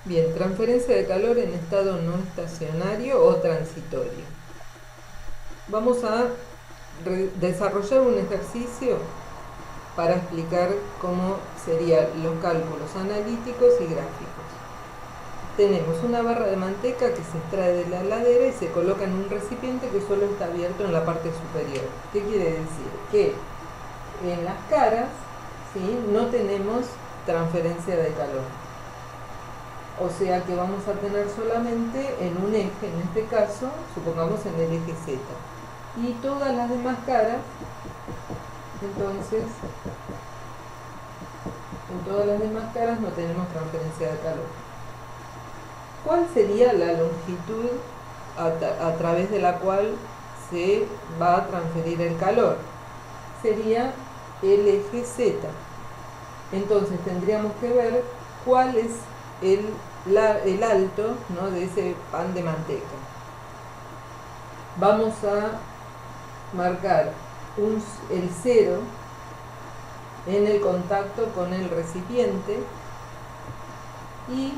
Bien, transferencia de calor en estado no estacionario o transitorio. Vamos a desarrollar un ejercicio para explicar cómo serían los cálculos analíticos y gráficos. Tenemos una barra de manteca que se extrae de la heladera y se coloca en un recipiente que solo está abierto en la parte superior. ¿Qué quiere decir? Que en las caras, ¿sí?, no tenemos transferencia de calor. O sea que vamos a tener solamente en un eje, en este caso, supongamos en el eje Z. Y todas las demás caras, entonces, en todas las demás caras no tenemos transferencia de calor. ¿Cuál sería la longitud a través de la cual se va a transferir el calor? Sería el eje Z. Entonces tendríamos que ver cuál es el alto, ¿no?, de ese pan de manteca. Vamos a marcar el 0 en el contacto con el recipiente y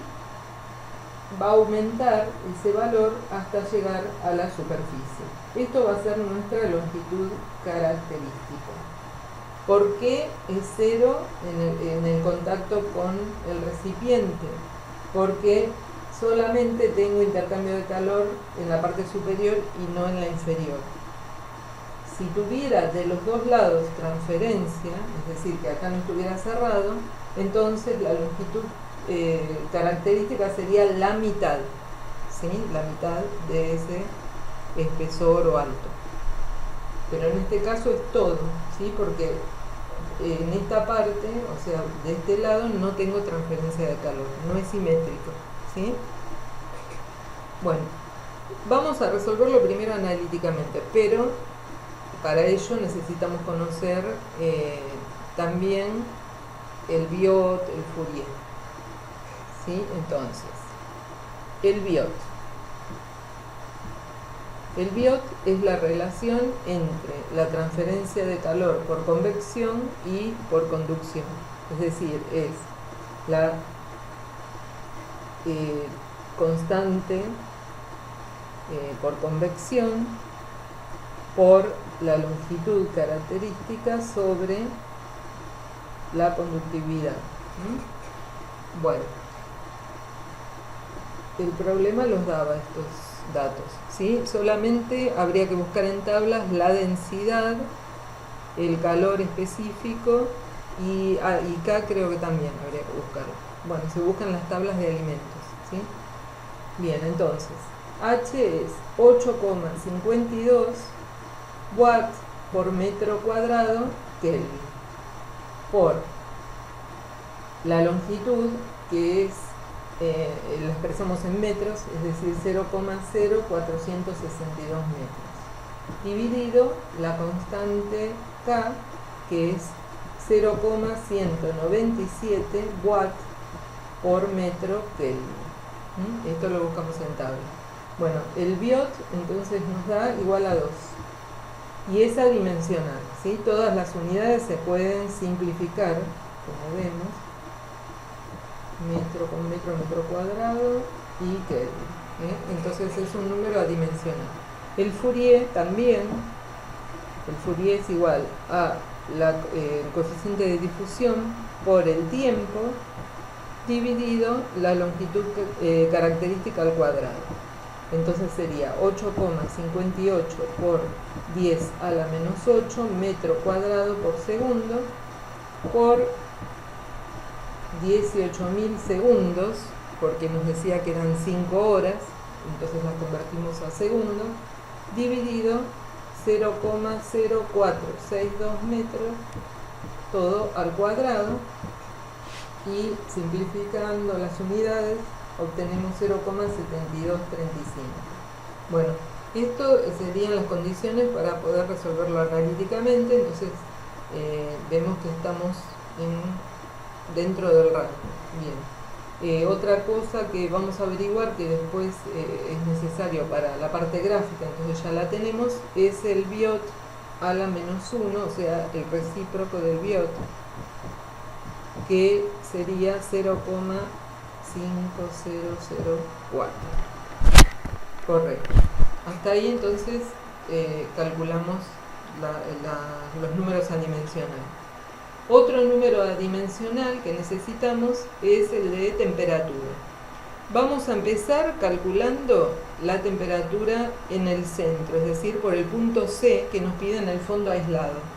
va a aumentar ese valor hasta llegar a la superficie. Esto va a ser nuestra longitud característica. ¿Por qué es 0 en el contacto con el recipiente? Porque solamente tengo intercambio de calor en la parte superior y no en la inferior. Si tuviera de los dos lados transferencia, es decir, que acá no estuviera cerrado, entonces la longitud característica sería la mitad, ¿sí?, la mitad de ese espesor o alto. Pero en este caso es todo, ¿sí?, porque en esta parte, o sea, de este lado no tengo transferencia de calor, no es simétrico, ¿sí? Bueno, vamos a resolverlo primero analíticamente, pero para ello necesitamos conocer también el Biot, el Fourier, ¿sí? Entonces, el Biot. El Biot es la relación entre la transferencia de calor por convección y por conducción. Es decir, es la constante por convección por la longitud característica sobre la conductividad. Bueno, el problema los daba estos datos, ¿sí? Solamente habría que buscar en tablas la densidad, el calor específico y K creo que también habría que buscarlo. Bueno, se buscan las tablas de alimentos, ¿sí? Bien, entonces H es 8,52 watts por metro cuadrado Kelvin por la longitud, que es la expresamos en metros, es decir, 0,0462 metros, dividido la constante K, que es 0,197 watts por metro Kelvin. Esto lo buscamos en tabla. Bueno, el Biot entonces nos da igual a 2 y es adimensional, ¿sí? Todas las unidades se pueden simplificar, como vemos, metro con metro, metro cuadrado y Kelvin, entonces es un número adimensional. El Fourier también, el Fourier es igual a el coeficiente de difusión por el tiempo dividido la longitud característica al cuadrado. Entonces sería 8,58 por 10 a la menos 8 metro cuadrado por segundo por 18.000 segundos, porque nos decía que eran 5 horas, entonces las convertimos a segundos, dividido 0,0462 metros, todo al cuadrado, y simplificando las unidades obtenemos 0,7235. Bueno, esto serían las condiciones para poder resolverlo analíticamente, entonces vemos que estamos dentro del rango. Bien. Otra cosa que vamos a averiguar, que después es necesario para la parte gráfica, entonces ya la tenemos, es el Biot a la menos 1, o sea, el recíproco del Biot, que sería 5004. Correcto. Hasta ahí entonces calculamos los números adimensionales. Otro número adimensional que necesitamos es el de temperatura. Vamos a empezar calculando la temperatura en el centro, es decir, por el punto C que nos piden el fondo aislado.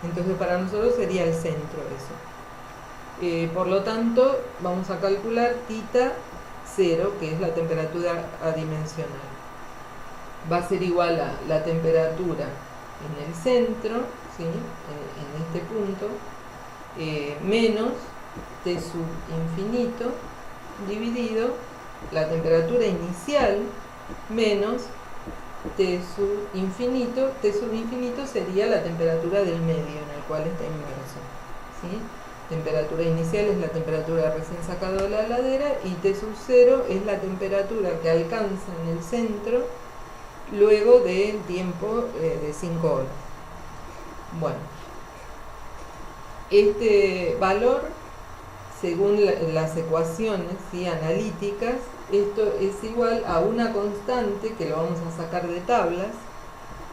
Entonces para nosotros sería el centro eso. Por lo tanto, vamos a calcular θ 0, que es la temperatura adimensional. Va a ser igual a la temperatura en el centro, ¿sí? En este punto, menos T sub infinito dividido la temperatura inicial menos T sub infinito. T sub infinito sería la temperatura del medio en el cual está inmerso, ¿sí? Temperatura inicial es la temperatura recién sacado de la heladera y T sub 0 es la temperatura que alcanza en el centro luego del tiempo de 5 horas. Bueno, este valor, según las ecuaciones, ¿sí?, analíticas, esto es igual a una constante que lo vamos a sacar de tablas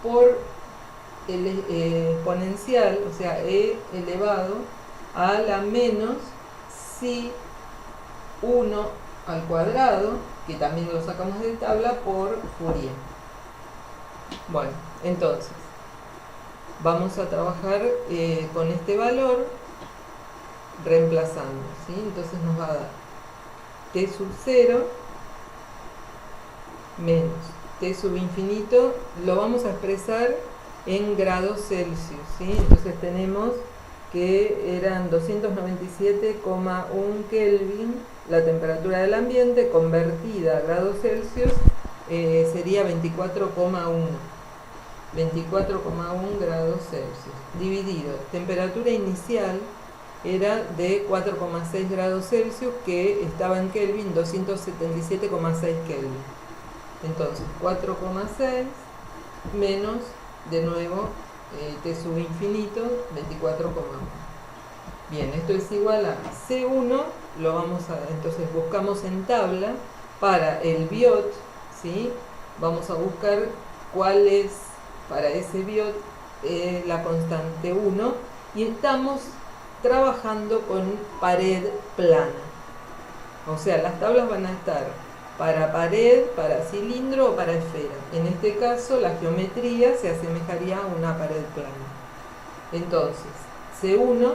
por el exponencial, o sea, e elevado a la menos si 1 al cuadrado, que también lo sacamos de tabla, por Fourier. Bueno, entonces vamos a trabajar con este valor reemplazando, ¿sí? Entonces nos va a dar T sub 0 menos T sub infinito, lo vamos a expresar en grados Celsius, ¿sí? Entonces tenemos que eran 297,1 Kelvin la temperatura del ambiente, convertida a grados Celsius sería 24,1 grados Celsius, dividido, temperatura inicial era de 4,6 grados Celsius, que estaba en Kelvin 277,6 Kelvin. Entonces 4,6 menos, de nuevo, T sub infinito 24,1. Bien, esto es igual a C1, lo vamos a, entonces buscamos en tabla para el biot, ¿sí? Vamos a buscar cuál es para ese biot la constante 1 y estamos trabajando con pared plana. O sea, las tablas van a estar para pared, para cilindro o para esfera. En este caso, la geometría se asemejaría a una pared plana. Entonces, C1,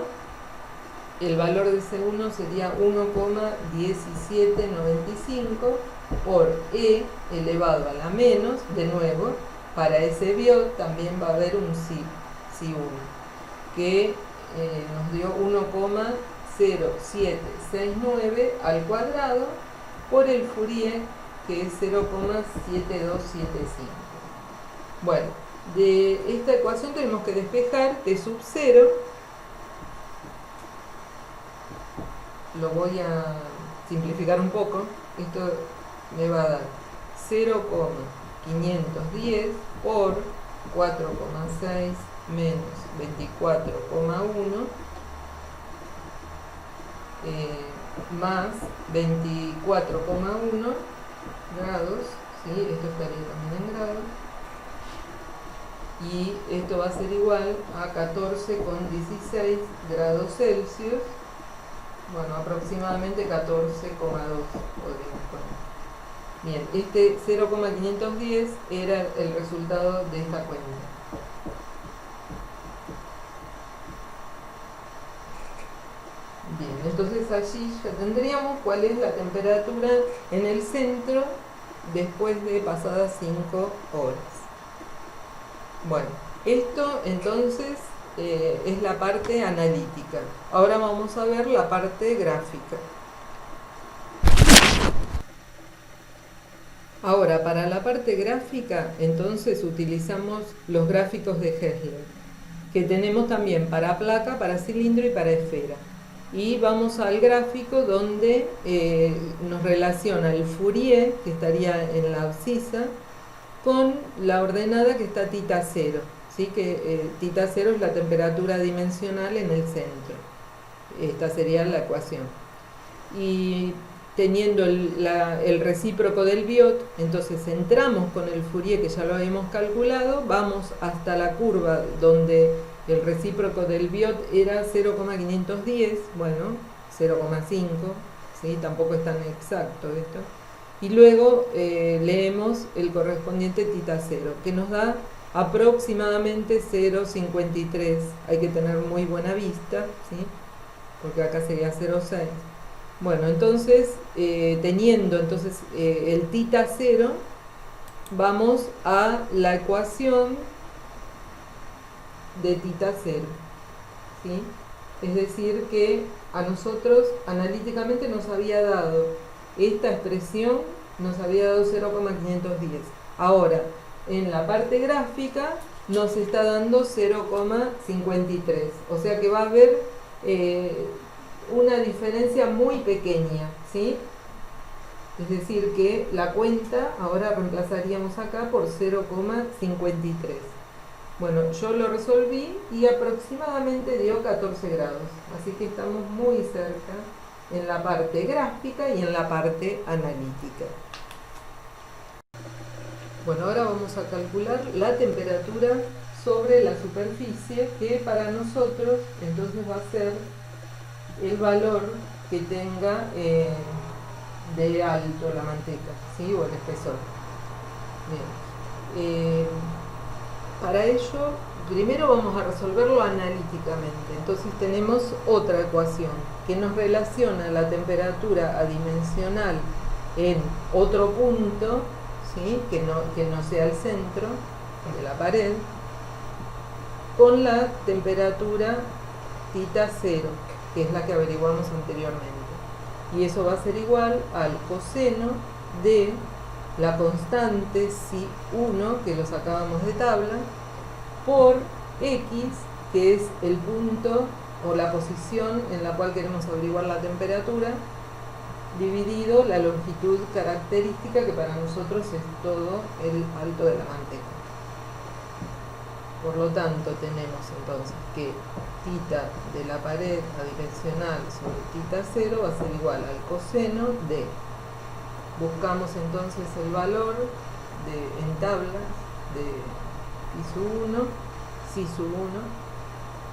el valor de C1 sería 1,1795 por E elevado a la menos, de nuevo, para ese biot también va a haber un Si1, que nos dio 1,0769 al cuadrado por el Fourier, que es 0,7275. Bueno, de esta ecuación tenemos que despejar T sub 0. Lo voy a simplificar un poco. Esto me va a dar 0,510 por 4,6 menos 24,1 más 24,1 grados, ¿sí? Esto estaría también en grados, y esto va a ser igual a 14,16 grados Celsius, bueno, aproximadamente 14,2 podríamos poner. Bien, este 0,510 era el resultado de esta cuenta. Bien, entonces allí ya tendríamos cuál es la temperatura en el centro después de pasadas 5 horas. Bueno, esto entonces es la parte analítica. Ahora vamos a ver la parte gráfica. Ahora, para la parte gráfica, entonces utilizamos los gráficos de Hessler, que tenemos también para placa, para cilindro y para esfera. Y vamos al gráfico donde nos relaciona el Fourier, que estaría en la abscisa, con la ordenada que está θ 0, ¿sí? Que θ 0 es la temperatura dimensional en el centro. Esta sería la ecuación. Y teniendo el recíproco del Biot, entonces entramos con el Fourier que ya lo habíamos calculado, vamos hasta la curva donde el recíproco del Biot era 0,510, bueno, 0,5, ¿sí? Tampoco es tan exacto esto. Y luego leemos el correspondiente tita 0, que nos da aproximadamente 0,53. Hay que tener muy buena vista, ¿sí? Porque acá sería 0,6. Bueno, entonces, teniendo entonces el tita 0, vamos a la ecuación de tita 0, ¿sí? Es decir, que a nosotros analíticamente nos había dado esta expresión, nos había dado 0,510. Ahora, en la parte gráfica nos está dando 0,53. O sea que va a haber una diferencia muy pequeña, ¿sí? Es decir que la cuenta ahora reemplazaríamos acá por 0,53. Bueno, yo lo resolví y aproximadamente dio 14 grados, así que estamos muy cerca en la parte gráfica y en la parte analítica. Bueno, ahora vamos a calcular la temperatura sobre la superficie, que para nosotros entonces va a ser el valor que tenga de alto la manteca, ¿sí? O el espesor. Bien. Para ello, primero vamos a resolverlo analíticamente. Entonces tenemos otra ecuación que nos relaciona la temperatura adimensional en otro punto, ¿sí? que no sea el centro de la pared, con la temperatura tita 0, que es la que averiguamos anteriormente. Y eso va a ser igual al coseno de la constante psi1, que lo sacábamos de tabla, por x, que es el punto o la posición en la cual queremos averiguar la temperatura, dividido la longitud característica, que para nosotros es todo el alto de la manteca. Por lo tanto, tenemos entonces que tita de la pared adimensional sobre tita 0 va a ser igual al coseno de, buscamos entonces el valor en tablas de psi1,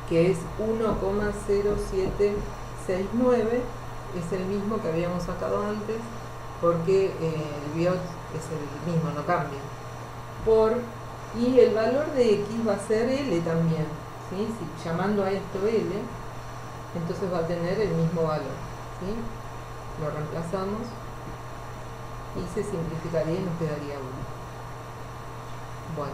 que es 1,0769, es el mismo que habíamos sacado antes, porque el biot es el mismo, no cambia. Y el valor de x va a ser L también, ¿sí? Si llamando a esto L, entonces va a tener el mismo valor, ¿sí? Lo reemplazamos y se simplificaría y nos quedaría 1. Bueno,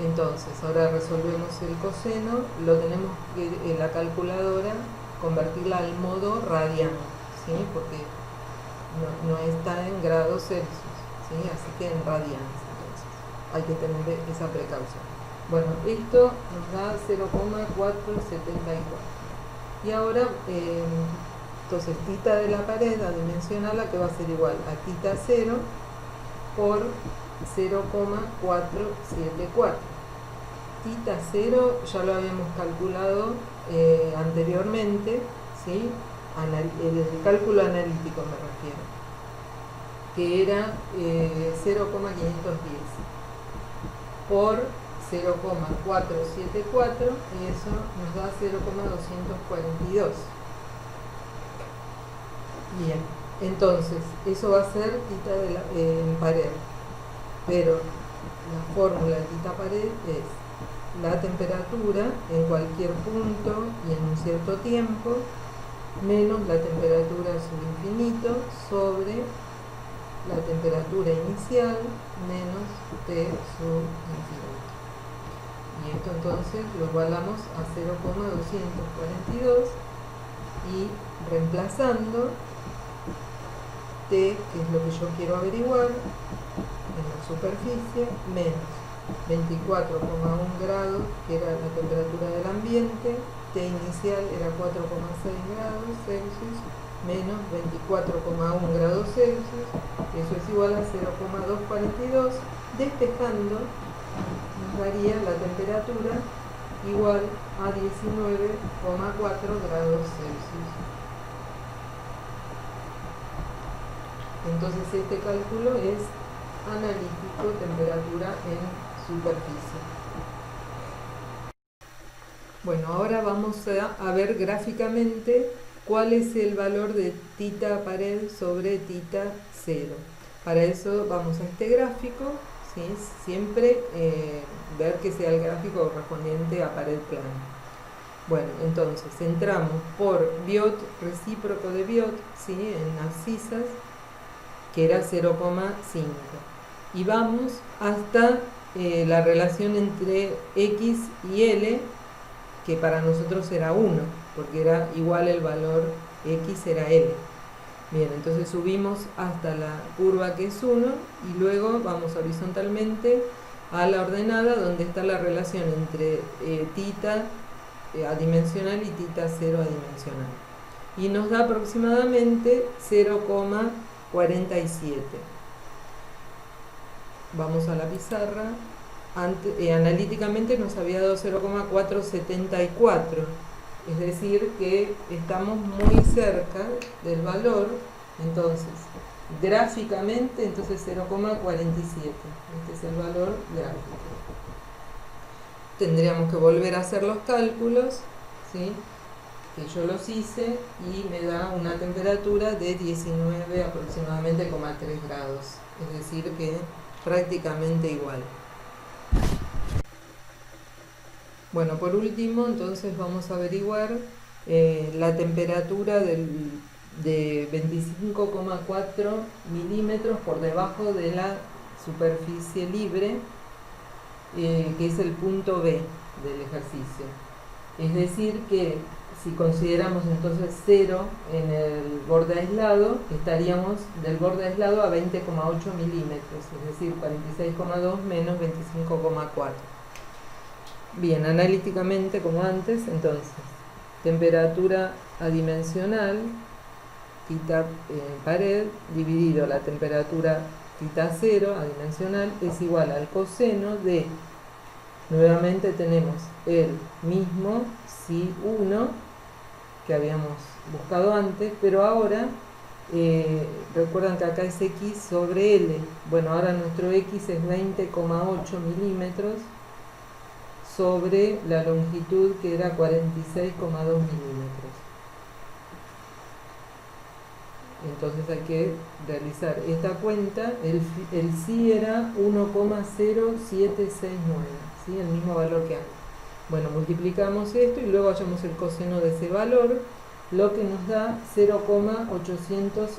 entonces ahora resolvemos el coseno, lo tenemos que en la calculadora convertirla al modo radiano, ¿sí? Porque no está en grados Celsius, ¿sí? Así que en radianes. Hay que tener esa precaución. Bueno, esto nos da 0,474. Y ahora, entonces, tita de la pared adimensional, que va a ser igual a tita 0 por 0,474. Tita 0 ya lo habíamos calculado anteriormente, ¿sí? El cálculo analítico me refiero, que era 0,510. Por 0,474, y eso nos da 0,242. Bien, entonces eso va a ser tita en pared, pero la fórmula de tita pared es la temperatura en cualquier punto y en un cierto tiempo menos la temperatura subinfinito sobre la temperatura inicial menos T sub infinito. Y esto entonces lo igualamos a 0,242 y reemplazando T, que es lo que yo quiero averiguar, en la superficie, menos 24,1 grados, que era la temperatura del ambiente, T inicial era 4,6 grados Celsius, menos 24,1 grados Celsius, eso es igual a 0,242, despejando nos daría la temperatura igual a 19,4 grados Celsius. Entonces este cálculo es analítico, temperatura en superficie. Bueno, ahora vamos a ver gráficamente cuál es el valor de tita pared sobre tita cero. Para eso vamos a este gráfico, ¿sí? Siempre ver que sea el gráfico correspondiente a pared plana. Bueno, entonces entramos por Biot, recíproco de Biot, ¿sí? En abscisas, que era 0,5. Y vamos hasta la relación entre X y L, que para nosotros era 1, porque era igual el valor X era L. Bien, entonces subimos hasta la curva que es 1 y luego vamos horizontalmente a la ordenada donde está la relación entre tita adimensional y tita 0 adimensional. Y nos da aproximadamente 0,47. Vamos a la pizarra. Analíticamente nos había dado 0,474, es decir que estamos muy cerca del valor. Entonces gráficamente 0,47, este es el valor gráfico. Tendríamos que volver a hacer los cálculos, ¿sí? Que yo los hice y me da una temperatura de 19 aproximadamente 3 grados, es decir que prácticamente igual. Bueno, por último, entonces vamos a averiguar la temperatura de 25,4 milímetros por debajo de la superficie libre, que es el punto B del ejercicio. Es decir que si consideramos entonces 0 en el borde aislado, estaríamos del borde aislado a 20,8 milímetros, es decir, 46,2 menos 25,4. Bien, analíticamente como antes, entonces, temperatura adimensional, tita pared, dividido la temperatura tita 0 adimensional, es igual al coseno de, nuevamente tenemos el mismo psi1 que habíamos buscado antes, pero ahora, recuerdan que acá es x sobre l, bueno, ahora nuestro x es 20,8 milímetros, sobre la longitud que era 46,2 milímetros. Entonces hay que realizar esta cuenta. El psi era 1,0769, ¿sí? El mismo valor que antes. Bueno, multiplicamos esto y luego hallamos el coseno de ese valor, lo que nos da 0,885.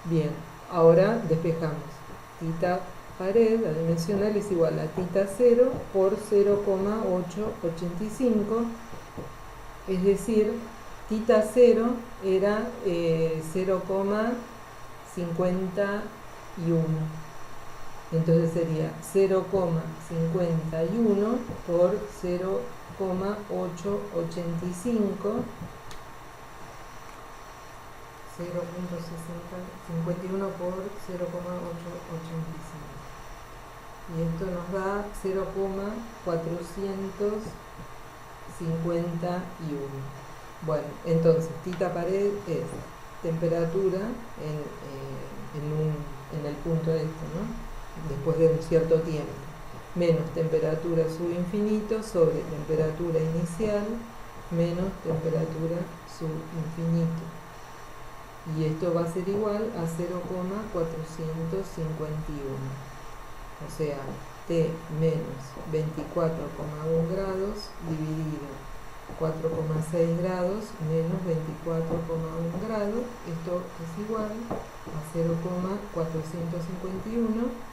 Bien, ahora despejamos. Tita pared adimensional es igual a tita 0 por 0,885, es decir, tita 0 era 0,51, entonces sería 0,51 por 0,885, 0,51 por 0,885. Y esto nos da 0,451. Bueno, entonces tita pared es temperatura en el punto este, ¿no? Después de un cierto tiempo, menos temperatura subinfinito sobre temperatura inicial menos temperatura subinfinito. Y esto va a ser igual a 0,451. O sea, T menos 24,1 grados dividido 4,6 grados menos 24,1 grados. Esto es igual a 0,451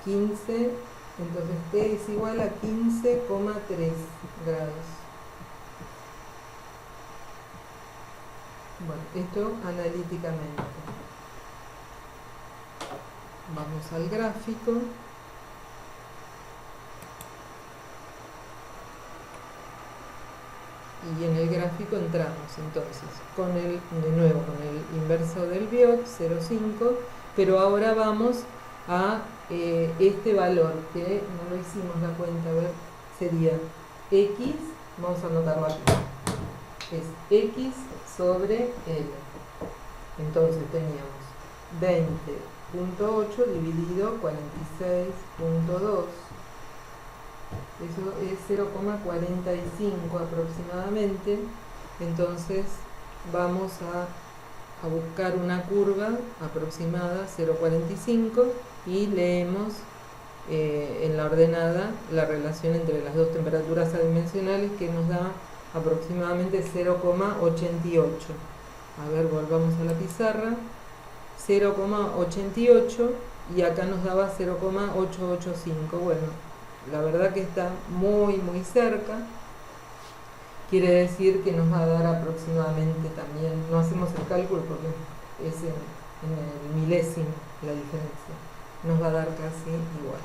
15, entonces T es igual a 15,3 grados. Bueno, esto analíticamente. Vamos al gráfico. y en el gráfico entramos entonces de nuevo con el inverso del biot 0,5, pero ahora vamos a este valor que no lo hicimos la cuenta, a ver, sería x, vamos a anotarlo aquí, es x sobre L. Entonces teníamos 20.8 dividido 46.2, eso es 0,45 aproximadamente. Entonces vamos a buscar una curva aproximada 0,45 y leemos en la ordenada la relación entre las dos temperaturas adimensionales, que nos da aproximadamente 0,88. A ver, volvamos a la pizarra, 0,88, y acá nos daba 0,885. Bueno, la verdad que está muy cerca. Quiere decir que nos va a dar aproximadamente, también no hacemos el cálculo porque es en el milésimo la diferencia, nos va a dar casi igual.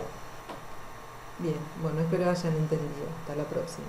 Bien, bueno, espero hayan entendido. Hasta la próxima.